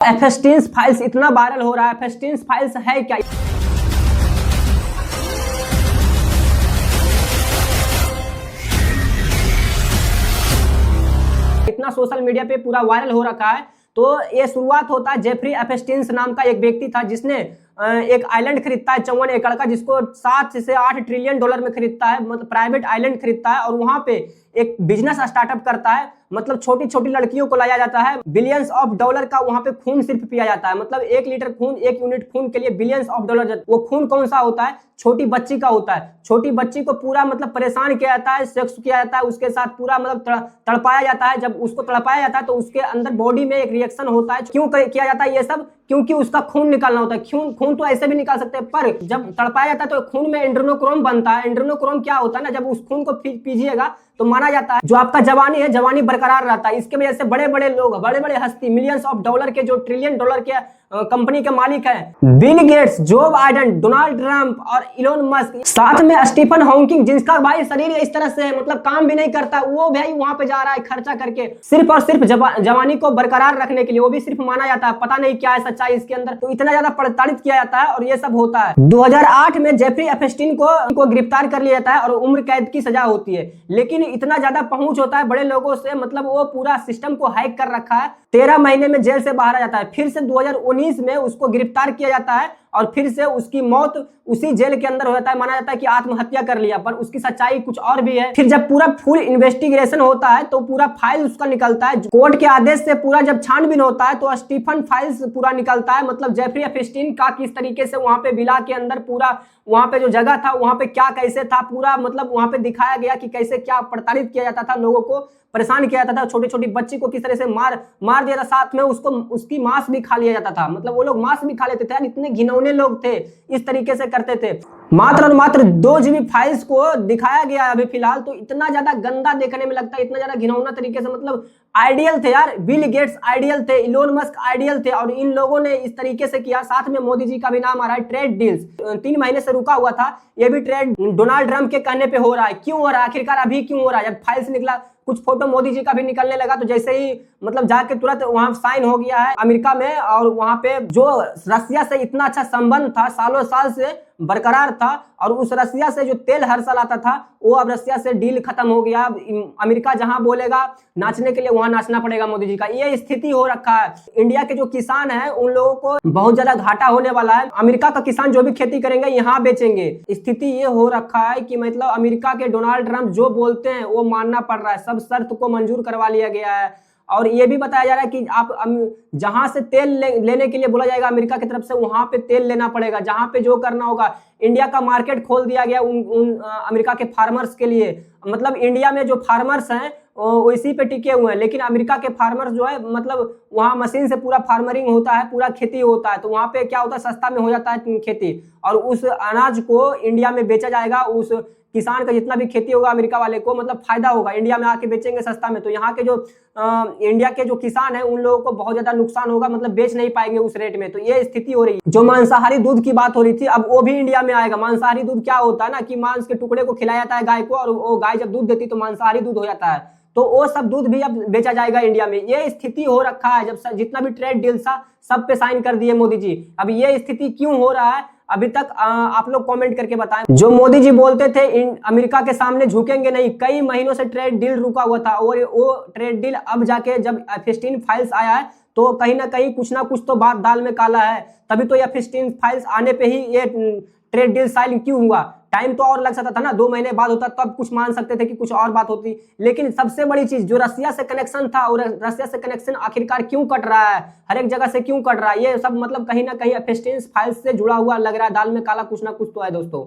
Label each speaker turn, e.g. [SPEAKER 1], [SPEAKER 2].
[SPEAKER 1] एफस्टीन files इतना viral हो रहा है। एफस्टीन फाइल्स है क्या? इतना सोशल मीडिया पे पूरा वायरल हो रखा है। तो ये शुरुआत होता है जेफरी एफस्टीन नाम का एक व्यक्ति था जिसने एक आइलैंड खरीदता है 54 एकड़ का, जिसको 7 से 8 ट्रिलियन डॉलर में खरीदता है, मतलब प्राइवेट आइलैंड खरीदता है और वहां पे एक बिजनेस स्टार्टअप करता है। मतलब छोटी छोटी लड़कियों को लाया जाता है, बिलियंस ऑफ डॉलर का वहां पे खून सिर्फ पिया जाता है। मतलब 1 लीटर खून, 1 यूनिट खून के लिए बिलियंस ऑफ डॉलर। वो खून कौन सा होता है? छोटी बच्ची का होता है। छोटी बच्ची को पूरा मतलब परेशान किया जाता है, सेक्स किया जाता है, उसके साथ पूरा मतलब तड़पाया जाता है। जब उसको तड़पाया जाता है तो उसके अंदर बॉडी में एक रिएक्शन होता है। क्यों किया जाता है ये सब? क्योंकि उसका खून निकालना होता है। खून तो ऐसे भी निकाल सकते हैं, पर जब तड़पाया जाता है तो खून में एड्रेनोक्रोम बनता है। एड्रेनोक्रोम क्या होता है ना, जब उस खून को पीजिएगा तो माना जाता है जो आपका जवानी है, जवानी बरकरार रहता है। इसके वजह से बड़े बड़े लोग, बड़े बड़े हस्ती, मिलियंस ऑफ डॉलर के, जो ट्रिलियन डॉलर के कंपनी के मालिक है, Bill Gates, Joe Biden, Donald Trump और इलोन मस्क, साथ में स्टीफन हॉकिंग, जिसका भाई शरीर इस तरह से मतलब काम भी नहीं करता, वो भाई वहां पे जा रहा है खर्चा करके सिर्फ और सिर्फ जवानी को बरकरार रखने के लिए। वो भी सिर्फ माना जाता है, पता नहीं क्या है सच्चाई इसके अंदर। तो इतना ज्यादा प्रताड़ित किया जाता है और ये सब होता है। 2008 में जेफरी एफस्टीन को गिरफ्तार कर लिया जाता है और उम्र कैद की सजा होती है। लेकिन इतना ज्यादा पहुंच होता है बड़े लोगों से, मतलब वो पूरा सिस्टम को हैक कर रखा है। 13 महीने में जेल से बाहर आ जाता है। फिर से 2019 में उसको गिरफ्तार किया जाता है और फिर से उसकी मौत उसी जेल के अंदर हो जाता है। माना जाता है कि आत्महत्या कर लिया, पर उसकी सच्चाई कुछ और भी है। फिर जब पूरा फुल इन्वेस्टिगेशन होता है तो पूरा फाइल उसका निकलता है। कोर्ट के आदेश से पूरा जब छानबीन होता है तो स्टीफन फाइल्स पूरा निकलता है। मतलब जेफरी एफस्टीन का किस तरीके से वहां पे विला के अंदर पूरा वहां पे जो जगह था वहां पे क्या कैसे था, पूरा मतलब वहां पे दिखाया गया कि कैसे क्या प्रताड़ित किया जाता था, लोगों को परेशान किया जाता था। छोटी छोटी बच्ची को किस तरह से मार दिया था, साथ में उसको उसकी मांस भी खा लिया जाता था। मतलब वो लोग मांस भी खा लेते थे यार, इतने घिनौने लोग थे, इस तरीके से करते थे। मात्र और मात्र 2 GB फाइल्स को दिखाया गया है अभी फिलहाल। तो इतना ज्यादा गंदा देखने में लगता है, इतना ज्यादा घिनौना तरीके से। मतलब आइडियल थे यार, बिल गेट्स आइडियल थे, इलोन मस्क आइडियल थे, और इन लोगों ने इस तरीके से किया। साथ में मोदी जी का भी नाम आ रहा है। ट्रेड डील्स 3 महीने से रुका हुआ था, ये भी ट्रेड डोनाल्ड ट्रंप के कहने पे हो रहा है। क्यों हो रहा है आखिरकार, अभी क्यों हो रहा है? जब फाइल्स निकला, कुछ फोटो मोदी जी का भी निकलने लगा, तो जैसे ही मतलब जाके तुरंत वहां साइन हो गया है अमेरिका में। और वहां पे जो रसिया से इतना अच्छा संबंध था, सालों साल से बरकरार था, और उस रसिया से जो तेल हर साल आता था, वो अब रसिया से डील खत्म हो गया। अमेरिका जहां बोलेगा नाचने के लिए वहां नाचना पड़ेगा मोदी जी का। ये स्थिति हो रखा है। इंडिया के जो किसान हैं उन लोगों को बहुत ज्यादा घाटा होने वाला है। अमेरिका का किसान जो भी खेती करेंगे यहाँ बेचेंगे। स्थिति ये हो रखा है कि मतलब अमेरिका के डोनाल्ड ट्रंप जो बोलते हैं वो मानना पड़ रहा है। सब शर्त को मंजूर करवा लिया गया है। और ये भी बताया जा रहा है कि आप जहां से तेल लेने के लिए बोला जाएगा अमेरिका की तरफ से, वहां पे तेल लेना पड़ेगा। जहां पे जो करना होगा, इंडिया का मार्केट खोल दिया गया उन अमेरिका के फार्मर्स के लिए। मतलब इंडिया में जो फार्मर्स हैं वो इसी पे टिके हुए हैं, लेकिन अमेरिका के फार्मर्स जो है मतलब वहाँ मशीन से पूरा फार्मरिंग होता है, पूरा खेती होता है। तो वहाँ पे क्या होता है, सस्ता में हो जाता है खेती, और उस अनाज को इंडिया में बेचा जाएगा। उस किसान का जितना भी खेती होगा अमेरिका वाले को मतलब फायदा होगा, इंडिया में आके बेचेंगे सस्ता में। तो यहाँ के जो इंडिया के जो किसान हैं उन लोगों को बहुत ज्यादा नुकसान होगा, मतलब बेच नहीं पाएंगे उस रेट में। तो ये स्थिति हो रही है। जो मांसाहारी दूध की बात हो रही थी, अब वो भी इंडिया में आएगा। मांसाहारी दूध क्या होता है ना, कि मांस के टुकड़े को खिलाया जाता है गाय को, और वो गाय जब दूध देती तो मांसाहारी दूध हो जाता है। तो वो सब दूध भी अब बेचा जाएगा इंडिया में। ये स्थिति हो रखा है। जब जितना भी ट्रेड डील था सब पे साइन कर दिए मोदी जी। अब ये स्थिति क्यों हो रहा है अभी तक आप लोग कमेंट करके बताएं। जो मोदी जी बोलते थे अमेरिका के सामने झुकेंगे नहीं, कई महीनों से ट्रेड डील रुका हुआ था, और वो ट्रेड डील अब जाके जब एफस्टीन फाइल्स आया है तो कहीं ना कहीं कुछ ना कुछ तो बात दाल में काला है। तभी तो एफस्टीन फाइल्स आने पे ही ये ट्रेड डील साइन क्यों हुआ। टाइम तो और लग सकता था ना, 2 महीने बाद होता तब कुछ मान सकते थे कि कुछ और बात होती। लेकिन सबसे बड़ी चीज जो रसिया से कनेक्शन था, और रसिया से कनेक्शन आखिरकार क्यों कट रहा है, हर एक जगह से क्यों कट रहा है, ये सब मतलब कहीं ना कहीं एफस्टीन फाइल्स से जुड़ा हुआ लग रहा है। दाल में काला कुछ ना कुछ तो है दोस्तों।